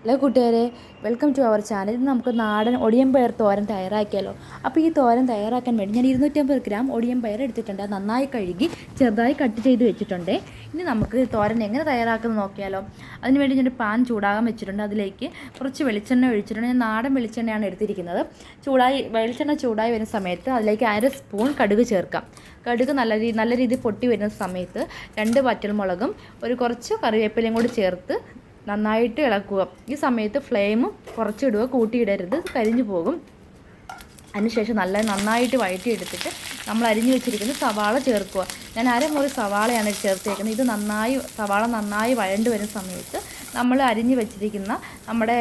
Hello കൂട്ടുകാരെ, welcome to our channel. ഇന്ന് നമുക്ക് നാടൻ ഒടിയൻ പയർ തോരൻ തയ്യാറാക്കിയാലോ. അപ്പോൾ ഈ തോരൻ തയ്യാറാക്കാൻ വേണ്ടി ഞാൻ 250 ഗ്രാം ഒടിയൻ പയർ എടുത്തിട്ടുണ്ട്. നന്നായി കഴുകി ചെറുതായി കട്ട് ചെയ്ത് വെച്ചിട്ടുണ്ട്. ഇനി നമുക്ക് തോരൻ എങ്ങനെ തയ്യാറാക്കുന്നത് നോക്കിയാലോ. അതിനുവേണ്ടി ഞാൻ പാൻ ചൂടാകാൻ വെച്ചിട്ടുണ്ട്. അതിലേക്ക് കുറച്ച് വെളിച്ചെണ്ണ ഒഴിച്ചിട്ടുണ്ട്. ഞാൻ നാടൻ വെളിച്ചെണ്ണയാണ് എടുത്തിരിക്കുന്നത്. വെളിച്ചെണ്ണ ചൂടായി വരുന്ന സമയത്ത് അതിലേക്ക് 1/2 സ്പൂൺ കടുക് ചേർക്കാം. കടുക് നല്ല രീതിയിൽ പൊട്ടി വരുന്ന സമയത്ത് 2 വറ്റൽമുളകും കുറച്ച് കറിവേപ്പിലയും കൂടി ചേർത്ത് നന്നായിട്ട് ഇളക്കുക. ഈ സമയത്ത് ഫ്ലെയിം കുറച്ചിടുക, കൂട്ടിയിടരുത്, കരിഞ്ഞു പോകും. അതിനുശേഷം നന്നായിട്ട് വഴറ്റിയെടുത്തിട്ട് നമ്മൾ അരിഞ്ഞു വെച്ചിരിക്കുന്ന സവാള ചേർക്കുക. ഞാൻ അരമുറി സവാളയാണ് ചേർത്തേക്കുന്നത്. സവാള നന്നായി വഴണ്ട് വരുന്ന സമയത്ത് നമ്മൾ അരിഞ്ഞു വെച്ചിരിക്കുന്ന നമ്മുടെ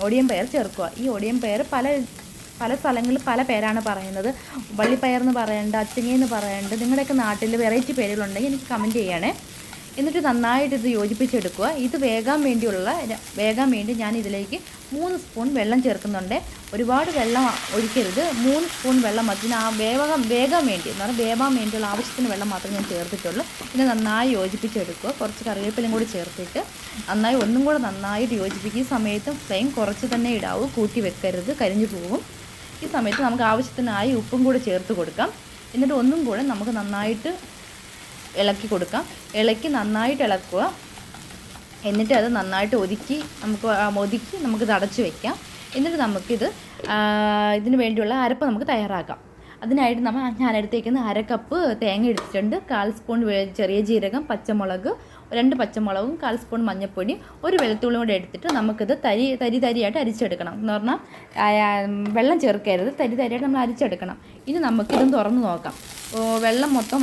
ഒടിയൻ പയർ ചേർക്കുക. ഈ ഒടിയൻ പയർ പല സ്ഥലങ്ങളിൽ പല പേരാണ് പറയുന്നത്. വള്ളിപ്പയർ എന്ന് പറയുന്നുണ്ട്, അച്ചിങ്ങ എന്ന് പറയുന്നുണ്ട്. നിങ്ങളുടെയൊക്കെ നാട്ടിൽ വെറൈറ്റി പേരുകളുണ്ടെങ്കിൽ എനിക്ക് കമൻറ്റ് ചെയ്യണേ. എന്നിട്ട് നന്നായിട്ട് ഇത് യോജിപ്പിച്ചെടുക്കുക. ഇത് വേകാൻ വേണ്ടി ഞാൻ ഇതിലേക്ക് 3 സ്പൂൺ വെള്ളം ചേർക്കുന്നുണ്ട്. ഒരുപാട് വെള്ളം ഒഴിക്കരുത്. 3 സ്പൂൺ വെള്ളം മതി. വേകാൻ വേണ്ടിയുള്ള ആവശ്യത്തിന് വെള്ളം മാത്രമേ ഞാൻ ചേർത്തിട്ടുള്ളൂ. ഇത് നന്നായി യോജിപ്പിച്ചെടുക്കുക. കുറച്ച് കറിവേപ്പിലയും കൂടി ചേർത്തിട്ട് ഒന്നും കൂടെ നന്നായിട്ട് യോജിപ്പിക്കുക. ഈ സമയത്ത് ഫ്ലെയിം കുറച്ച് തന്നെ ഇടാവൂ, കൂട്ടി വെക്കരുത്, കരിഞ്ഞു പോകും. ഈ സമയത്ത് നമുക്ക് ആവശ്യത്തിനായി ഉപ്പും കൂടെ ചേർത്ത് കൊടുക്കാം. എന്നിട്ട് ഒന്നും കൂടെ നമുക്ക് നന്നായിട്ട് ഇളക്കി കൊടുക്കാം. നന്നായിട്ട് ഇളക്കുക. എന്നിട്ട് അത് നന്നായിട്ട് ഒതുക്കി നമുക്കിത് അടച്ചു വയ്ക്കാം. എന്നിട്ട് ഇതിന് വേണ്ടിയുള്ള അരപ്പ് നമുക്ക് തയ്യാറാക്കാം. അതിനായിട്ട് ഞാൻ എടുത്തേക്കുന്ന 1/2 കപ്പ് തേങ്ങ എടുത്തിട്ടുണ്ട്. 1/4 സ്പൂൺ ചെറിയ ജീരകം, പച്ചമുളക് 2 പച്ചമുളകും, 1/4 സ്പൂൺ മഞ്ഞൾപ്പൊടി, 1 വെളുത്തുള്ളിയും കൂടെ എടുത്തിട്ട് നമുക്കിത് തരിയായിട്ട് അരിച്ചെടുക്കണം. എന്ന് പറഞ്ഞാൽ വെള്ളം ചേർക്കരുത്, തരിയായിട്ട് നമ്മൾ അരിച്ചെടുക്കണം. ഇനി നമുക്കിതും തുറന്ന് നോക്കാം.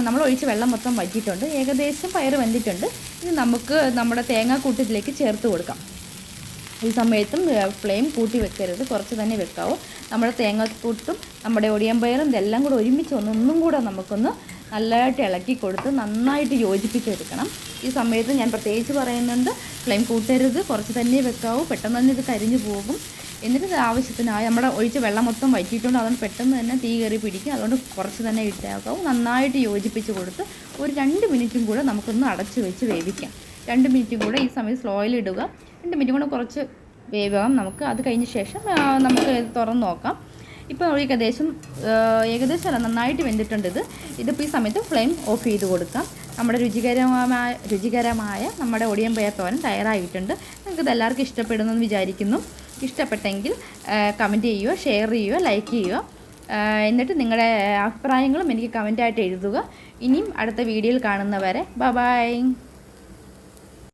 നമ്മൾ ഒഴിച്ച് വെള്ളം മൊത്തം വറ്റിയിട്ടുണ്ട്. ഏകദേശം പയർ വെന്തിട്ടുണ്ട്. ഇനി നമുക്ക് നമ്മുടെ തേങ്ങാക്കൂട്ടിലേക്ക് ചേർത്ത് കൊടുക്കാം. ഈ സമയത്തും ഫ്ലെയിം കൂട്ടി വെക്കരുത്, കുറച്ച് തന്നെ വെക്കാവൂ. നമ്മുടെ തേങ്ങാക്കൂട്ടും നമ്മുടെ ഒടിയൻ പയറും ഇതെല്ലാം കൂടെ ഒരുമിച്ച് ഒന്നും കൂടെ നമുക്കൊന്ന് നല്ലതായിട്ട് ഇളക്കി കൊടുത്ത് നന്നായിട്ട് യോജിപ്പിച്ചെടുക്കണം. ഈ സമയത്ത് ഞാൻ പ്രത്യേകിച്ച് പറയുന്നുണ്ട്, ഫ്ലെയിം കൂട്ടരുത്, കുറച്ച് തന്നെ വെക്കാവൂ. പെട്ടെന്ന് തന്നെ ഇത് കരിഞ്ഞു പോകും. എന്നിട്ട് ആവശ്യത്തിനായി നമ്മുടെ ഒഴിച്ച് വെള്ളം മൊത്തം വറ്റിയിട്ടുണ്ട്. അതുകൊണ്ട് പെട്ടെന്ന് തന്നെ തീ കയറി പിടിക്കും. അതുകൊണ്ട് കുറച്ച് തന്നെ ഇട്ടേക്കാവും. നന്നായിട്ട് യോജിപ്പിച്ച് കൊടുത്ത് ഒരു 2 മിനിറ്റും കൂടെ നമുക്കൊന്ന് അടച്ച് വെച്ച് വേവിക്കാം. 2 മിനിറ്റും കൂടെ ഈ സമയം സ്ലോയിൽ ഇടുക. 2 മിനിറ്റും കൂടെ കുറച്ച് വേവാം. അത് കഴിഞ്ഞ ശേഷം നമുക്ക് തുറന്ന് നോക്കാം. ഇപ്പോൾ ഏകദേശം നന്നായിട്ട് വെന്തിട്ടുണ്ട്. ഇതിപ്പോൾ ഈ സമയത്ത് ഫ്ലെയിം ഓഫ് ചെയ്ത് കൊടുക്കാം. നമ്മുടെ രുചികരമായ നമ്മുടെ ഒടിയൻ പയർ തോരൻ തയ്യാറായിട്ടുണ്ട്. നിങ്ങൾക്ക് ഇതെല്ലാവർക്കും ഇഷ്ടപ്പെടുമെന്ന് വിചാരിക്കുന്നു. ഇഷ്ടപ്പെട്ടെങ്കിൽ കമൻറ്റ് ചെയ്യുക, ഷെയർ ചെയ്യുക, ലൈക്ക് ചെയ്യുക. എന്നിട്ട് നിങ്ങളുടെ അഭിപ്രായങ്ങളും എനിക്ക് കമൻറ്റായിട്ട് എഴുതുക. ഇനിയും അടുത്ത വീഡിയോയിൽ കാണുന്നവരെ ബൈ.